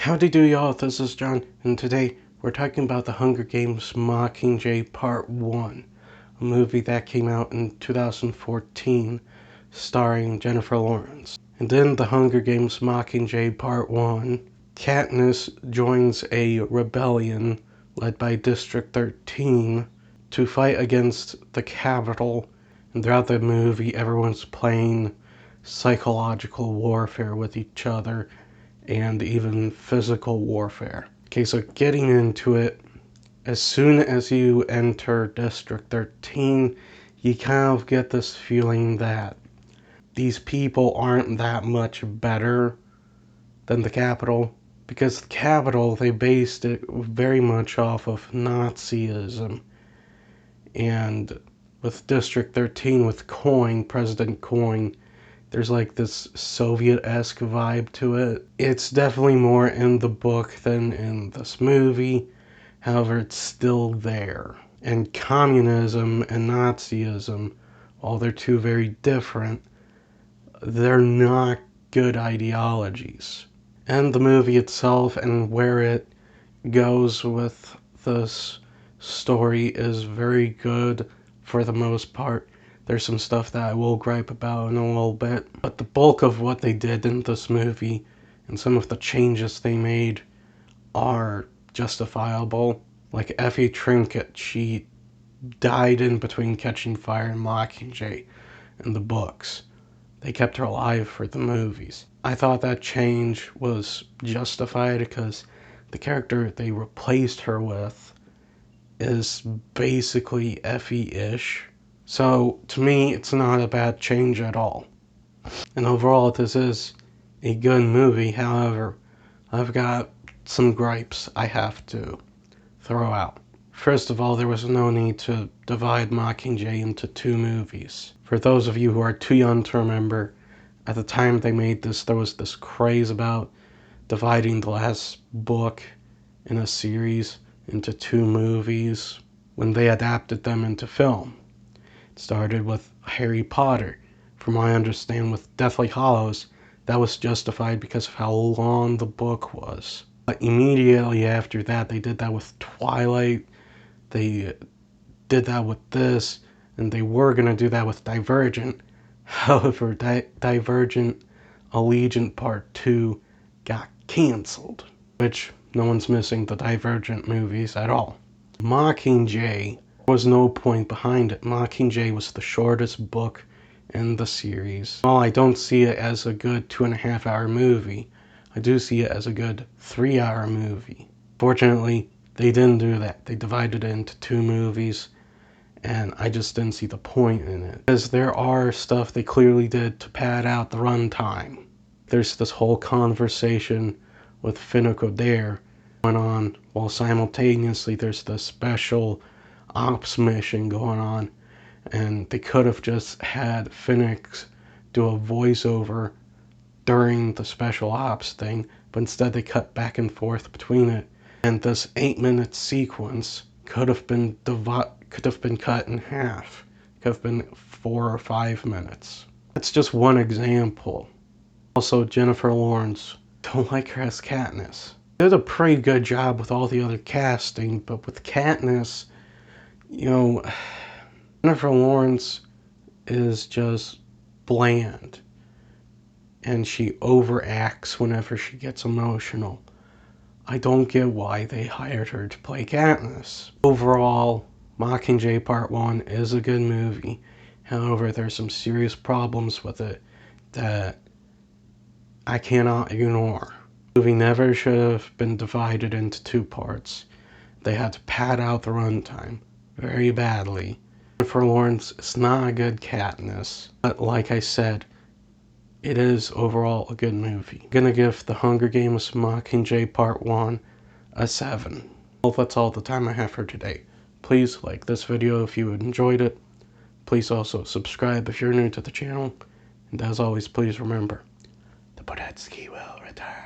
Howdy do y'all, this is John, and today we're talking about The Hunger Games Mockingjay Part 1, a movie that came out in 2014, starring Jennifer Lawrence. And in The Hunger Games Mockingjay Part 1, Katniss joins a rebellion led by District 13 to fight against the Capitol, and throughout the movie everyone's playing psychological warfare with each other and even physical warfare. Okay, so getting into it, as soon as you enter District 13, you kind of get this feeling that these people aren't that much better than the Capitol, because the Capitol, they based it very much off of Nazism, and with District 13, with President Coin, there's like this Soviet-esque vibe to it. It's definitely more in the book than in this movie. However, it's still there. And communism and Nazism, while they're two very different, they're not good ideologies. And the movie itself and where it goes with this story is very good for the most part. There's some stuff that I will gripe about in a little bit, but the bulk of what they did in this movie and some of the changes they made are justifiable. Like Effie Trinket, she died in between Catching Fire and Mockingjay in the books. They kept her alive for the movies. I thought that change was justified because the character they replaced her with is basically Effie-ish. So, to me, it's not a bad change at all. And overall, this is a good movie. However, I've got some gripes I have to throw out. First of all, there was no need to divide Mockingjay into two movies. For those of you who are too young to remember, at the time they made this, there was this craze about dividing the last book in a series into two movies when they adapted them into film. Started with Harry Potter. From what I understand, with Deathly Hallows, that was justified because of how long the book was. But immediately after that, they did that with Twilight, they did that with this, and they were going to do that with Divergent. However, Divergent Allegiant Part 2 got cancelled, which no one's missing the Divergent movies at all. Mockingjay, was no point behind it. Mockingjay was the shortest book in the series. While I don't see it as a good 2.5-hour movie, I do see it as a good 3-hour movie. Fortunately, they didn't do that. They divided it into two movies, and I just didn't see the point in it. Because there are stuff they clearly did to pad out the runtime. There's this whole conversation with Finnick Odair going on, while simultaneously there's this special ops mission going on, and they could have just had Finnick do a voiceover during the special ops thing, but instead they cut back and forth between it, and this 8-minute sequence could have been cut in half. Could have been 4 or 5 minutes. That's just one example. Also, Jennifer Lawrence, don't like her as Katniss. They did a pretty good job with all the other casting, but with Katniss, you know, Jennifer Lawrence is just bland, and she overacts whenever she gets emotional. I don't get why they hired her to play Katniss. Overall, Mockingjay Part 1 is a good movie. However, there's some serious problems with it that I cannot ignore. The movie never should have been divided into two parts. They had to pad out the runtime very badly. Jennifer Lawrence is not a good Katniss, but like I said, it is overall a good movie. I'm gonna give The Hunger Games Mockingjay Part 1 a 7. Well, that's all the time I have for today. Please like this video if you enjoyed it. Please also subscribe if you're new to the channel. And as always, please remember, the Podetsky will return.